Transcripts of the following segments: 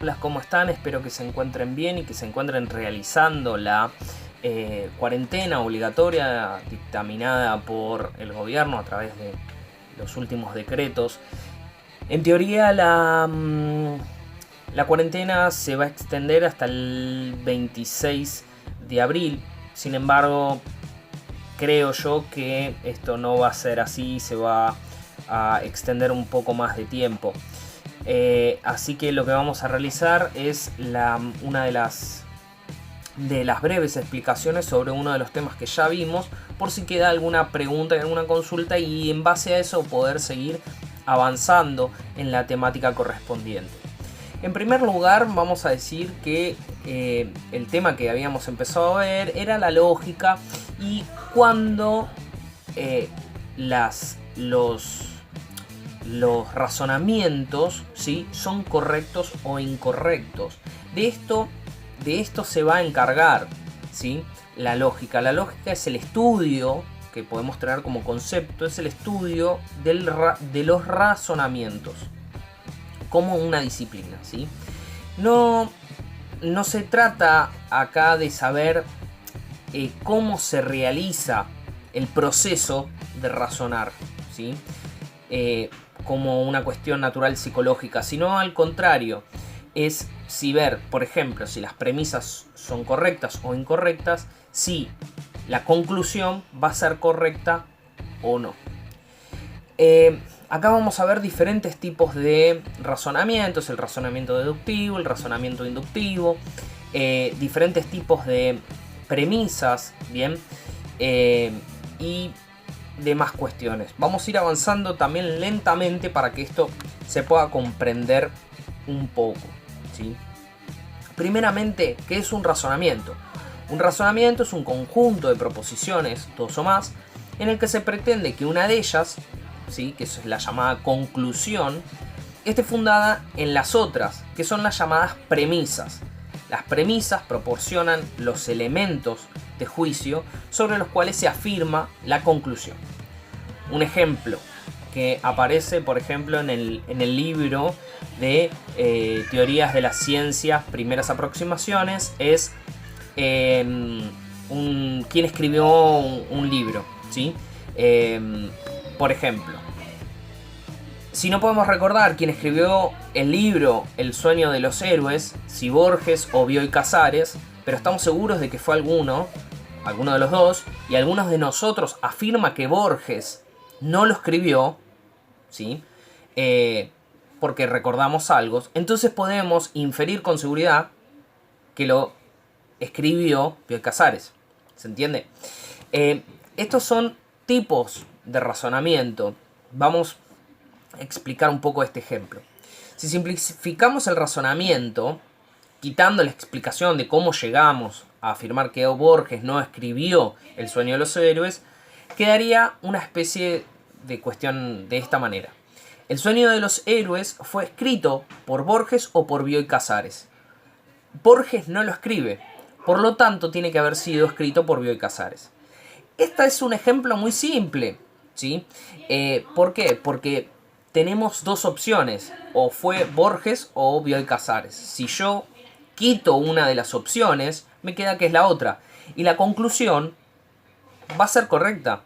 Hola, ¿cómo están? Espero que se encuentren bien y que se encuentren realizando la cuarentena obligatoria dictaminada por el gobierno a través de los últimos decretos. En teoría la cuarentena se va a extender hasta el 26 de abril. Sin embargo, creo yo que esto no va a ser así, se va a extender un poco más de tiempo. Así que lo que vamos a realizar es una de las breves explicaciones sobre uno de los temas que ya vimos, por si queda alguna pregunta y alguna consulta, y en base a eso poder seguir avanzando en la temática correspondiente. En primer lugar, vamos a decir que el tema que habíamos empezado a ver era la lógica y cuando los razonamientos, ¿sí?, son correctos o incorrectos. De esto se va a encargar, ¿sí?, la lógica. La lógica es el estudio que podemos traer como concepto, es el estudio de los razonamientos como una disciplina, ¿sí? No se trata acá de saber cómo se realiza el proceso de razonar, ¿sí?, como una cuestión natural psicológica, sino al contrario, es si ver, por ejemplo, si las premisas son correctas o incorrectas, si la conclusión va a ser correcta o no. Acá vamos a ver diferentes tipos de razonamientos: el razonamiento deductivo, el razonamiento inductivo, diferentes tipos de premisas, ¿bien? Y demás cuestiones. Vamos a ir avanzando también lentamente para que esto se pueda comprender un poco, ¿sí? Primeramente, ¿qué es un razonamiento? Un razonamiento es un conjunto de proposiciones, dos o más, en el que se pretende que una de ellas, ¿sí?, que es la llamada conclusión, esté fundada en las otras, que son las llamadas premisas. Las premisas proporcionan los elementos de juicio sobre los cuales se afirma la conclusión. Un ejemplo que aparece, por ejemplo, en el libro de Teorías de las Ciencias, Primeras Aproximaciones, es quien escribió un libro, ¿sí? Por ejemplo, si no podemos recordar quién escribió el libro El sueño de los héroes, si Borges o Bioy Casares, pero estamos seguros de que fue alguno de los dos, y algunos de nosotros afirma que Borges no lo escribió, ¿sí?, porque recordamos algo, entonces podemos inferir con seguridad que lo escribió Bioy Casares. ¿Se entiende? Estos son tipos de razonamiento. Vamos a explicar un poco este ejemplo. Si simplificamos el razonamiento, quitando la explicación de cómo llegamos a afirmar que Borges no escribió El sueño de los héroes, quedaría una especie de cuestión de esta manera: El sueño de los héroes fue escrito por Borges o por Bioy Casares. Borges no lo escribe, por lo tanto tiene que haber sido escrito por Bioy Casares. Este es un ejemplo muy simple, ¿sí? ¿Por qué? Porque tenemos dos opciones: o fue Borges o Bioy Casares. Si yo quito una de las opciones, me queda que es la otra, y la conclusión va a ser correcta.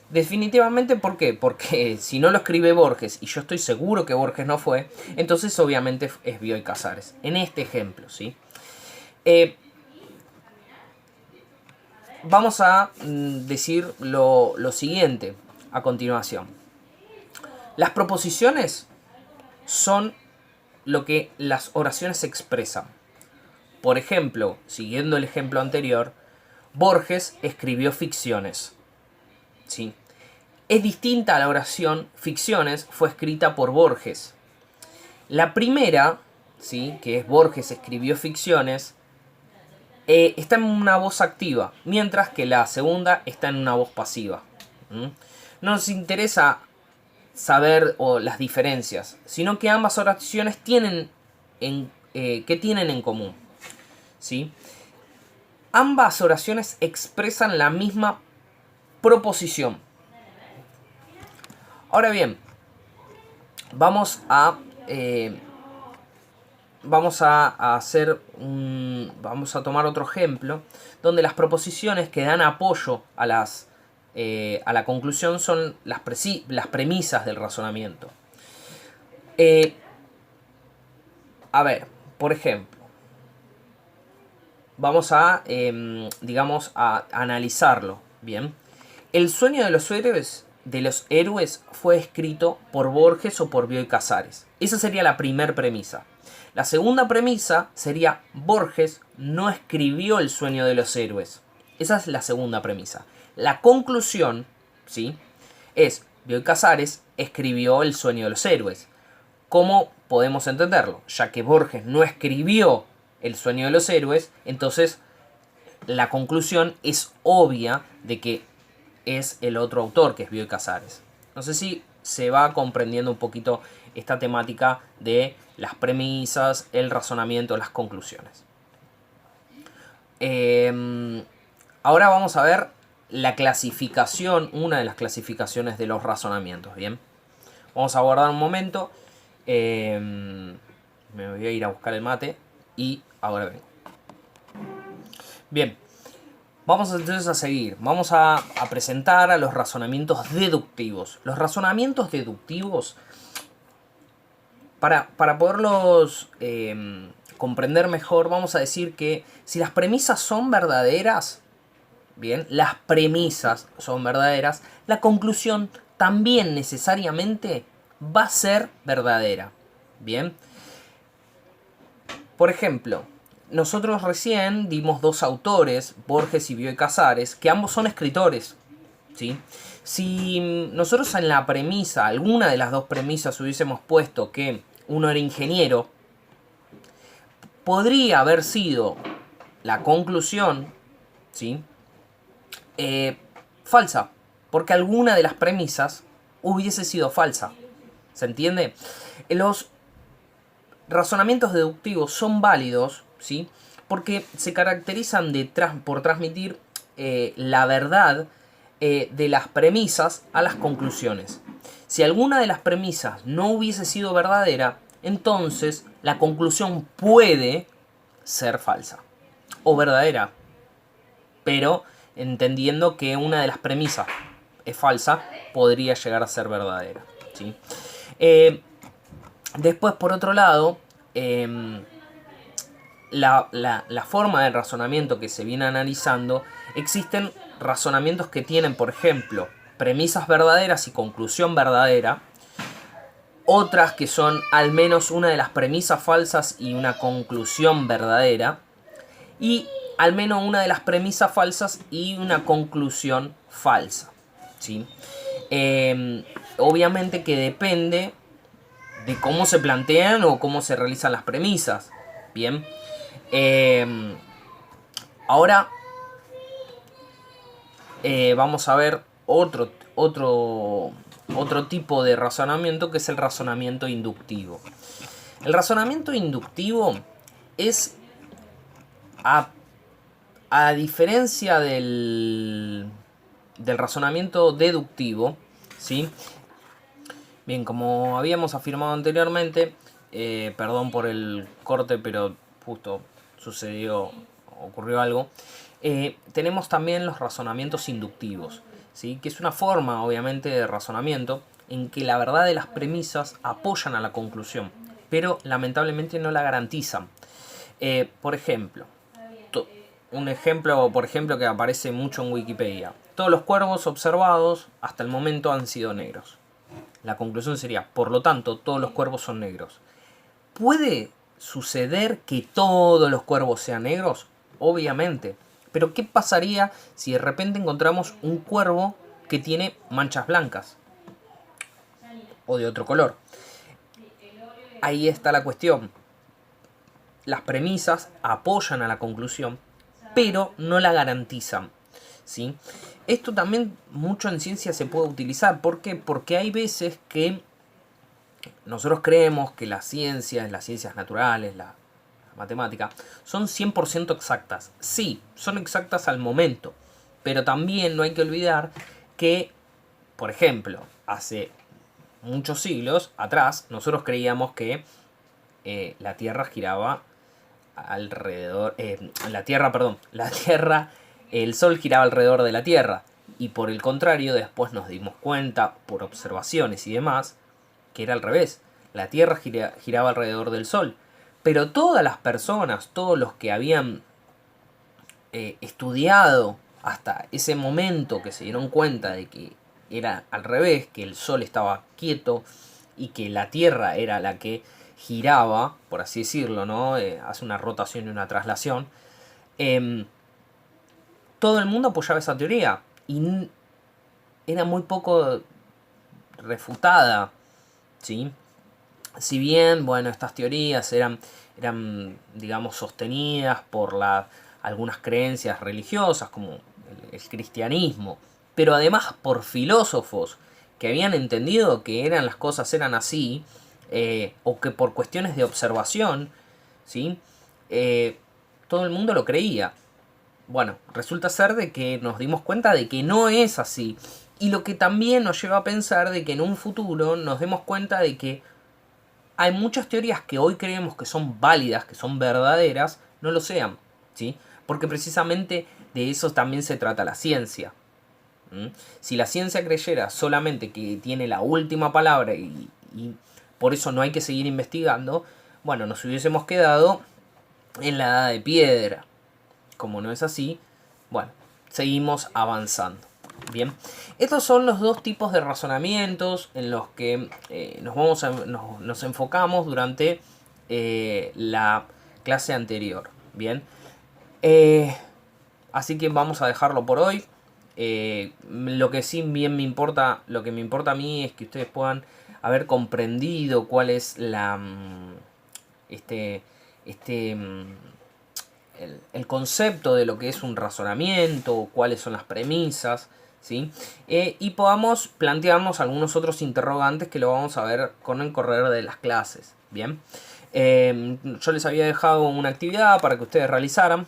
Definitivamente. ¿Por qué? Porque si no lo escribe Borges, y yo estoy seguro que Borges no fue, entonces obviamente es Bioy Casares. En este ejemplo, ¿sí? Vamos a decir lo siguiente a continuación. Las proposiciones son lo que las oraciones expresan. Por ejemplo, siguiendo el ejemplo anterior, Borges escribió ficciones, ¿sí? Es distinta a la oración ficciones fue escrita por Borges. La primera, ¿sí?, que es Borges escribió ficciones, está en una voz activa, mientras que la segunda está en una voz pasiva. No nos interesa saber las diferencias, sino que ambas oraciones tienen en común, ¿sí? Ambas oraciones expresan la misma proposición. Ahora bien, vamos a vamos a vamos a tomar otro ejemplo, donde las proposiciones que dan apoyo a la conclusión son las premisas del razonamiento. A ver, por ejemplo, vamos a, digamos, a analizarlo, ¿bien? El sueño de los héroes fue escrito por Borges o por Bioy Casares. Esa sería la primera premisa. La segunda premisa sería: Borges no escribió el sueño de los héroes. Esa es la segunda premisa. La conclusión, ¿sí?, es: Bioy Casares escribió el sueño de los héroes. ¿Cómo podemos entenderlo? Ya que Borges no escribió el sueño de los héroes, entonces la conclusión es obvia de que es el otro autor, que es Bioy Casares. No sé si se va comprendiendo un poquito esta temática de las premisas, el razonamiento, las conclusiones. Ahora vamos a ver la clasificación, una de las clasificaciones de los razonamientos, ¿bien? Vamos a guardar un momento. Me voy a ir a buscar el mate y ahora vengo. Bien, vamos entonces a seguir. Vamos a presentar a los razonamientos deductivos. Los razonamientos deductivos, para poderlos comprender mejor, vamos a decir que si las premisas son verdaderas, bien, las premisas son verdaderas, la conclusión también necesariamente va a ser verdadera. Bien. Por ejemplo, nosotros recién dimos dos autores, Borges y Bioy Casares, que ambos son escritores, ¿sí? Si nosotros en la premisa, alguna de las dos premisas, hubiésemos puesto que uno era ingeniero, podría haber sido la conclusión, ¿sí?, falsa, porque alguna de las premisas hubiese sido falsa. ¿Se entiende? Los razonamientos deductivos son válidos, ¿sí?, porque se caracterizan por transmitir la verdad de las premisas a las conclusiones. Si alguna de las premisas no hubiese sido verdadera, entonces la conclusión puede ser falsa o verdadera, pero entendiendo que una de las premisas es falsa, podría llegar a ser verdadera, ¿sí? Después, por otro lado, la forma de razonamiento que se viene analizando, existen razonamientos que tienen, por ejemplo, premisas verdaderas y conclusión verdadera, otras que son al menos una de las premisas falsas y una conclusión verdadera, y al menos una de las premisas falsas y una conclusión falsa, ¿sí? Obviamente que depende de cómo se plantean o cómo se realizan las premisas. Bien. Ahora vamos a ver otro tipo de razonamiento, que es el razonamiento inductivo. El razonamiento inductivo es, a diferencia del razonamiento deductivo, ¿sí? Bien, como habíamos afirmado anteriormente, perdón por el corte, pero justo ocurrió algo. Tenemos también los razonamientos inductivos, ¿sí?, que es una forma, obviamente, de razonamiento en que la verdad de las premisas apoyan a la conclusión, pero lamentablemente no la garantizan. Por ejemplo, que aparece mucho en Wikipedia: todos los cuervos observados hasta el momento han sido negros. La conclusión sería: por lo tanto, todos los cuervos son negros. ¿Puede suceder que todos los cuervos sean negros? Obviamente. Pero ¿qué pasaría si de repente encontramos un cuervo que tiene manchas blancas o de otro color? Ahí está la cuestión. Las premisas apoyan a la conclusión, pero no la garantizan, ¿sí? Esto también mucho en ciencia se puede utilizar. ¿Por qué? Porque hay veces que nosotros creemos que las ciencias naturales, la matemática, son 100% exactas. Sí, son exactas al momento, pero también no hay que olvidar que, por ejemplo, hace muchos siglos atrás, nosotros creíamos que la Tierra giraba alrededor... el Sol giraba alrededor de la Tierra. Y por el contrario, después nos dimos cuenta, por observaciones y demás, que era al revés. La Tierra giraba alrededor del Sol. Pero todas las personas, todos los que habían estudiado hasta ese momento, que se dieron cuenta de que era al revés, que el Sol estaba quieto y que la Tierra era la que giraba, por así decirlo, ¿no? Hace una rotación y una traslación. Todo el mundo apoyaba esa teoría y era muy poco refutada, ¿sí? Si bien, bueno, estas teorías eran digamos, sostenidas por algunas creencias religiosas, como el cristianismo, pero además por filósofos que habían entendido que las cosas eran así, o que por cuestiones de observación, ¿sí? Todo el mundo lo creía. Bueno, resulta ser de que nos dimos cuenta de que no es así. Y lo que también nos lleva a pensar de que en un futuro nos demos cuenta de que hay muchas teorías que hoy creemos que son válidas, que son verdaderas, no lo sean, ¿sí? Porque precisamente de eso también se trata la ciencia. Si la ciencia creyera solamente que tiene la última palabra y por eso no hay que seguir investigando, bueno, nos hubiésemos quedado en la edad de piedra. Como no es así, bueno, seguimos avanzando. Bien, estos son los dos tipos de razonamientos en los que nos enfocamos durante la clase anterior. Bien, así que vamos a dejarlo por hoy. Lo que sí bien me importa, lo que me importa a mí es que ustedes puedan haber comprendido cuál es el concepto de lo que es un razonamiento, cuáles son las premisas, ¿sí? Y podamos plantearnos algunos otros interrogantes que lo vamos a ver con el correr de las clases. Bien, yo les había dejado una actividad para que ustedes realizaran.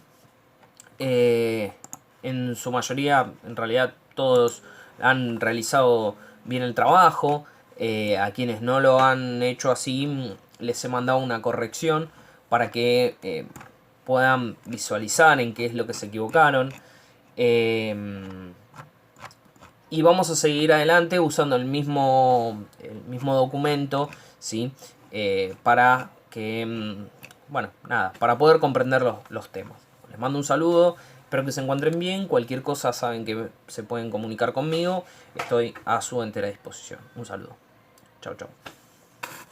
En su mayoría, en realidad todos han realizado bien el trabajo. A quienes no lo han hecho así, les he mandado una corrección para que puedan visualizar en qué es lo que se equivocaron. Y vamos a seguir adelante usando el mismo documento, ¿sí? Para que, bueno, nada, para poder comprender los temas. Les mando un saludo, espero que se encuentren bien. Cualquier cosa saben que se pueden comunicar conmigo. Estoy a su entera disposición. Un saludo. Chau, chau.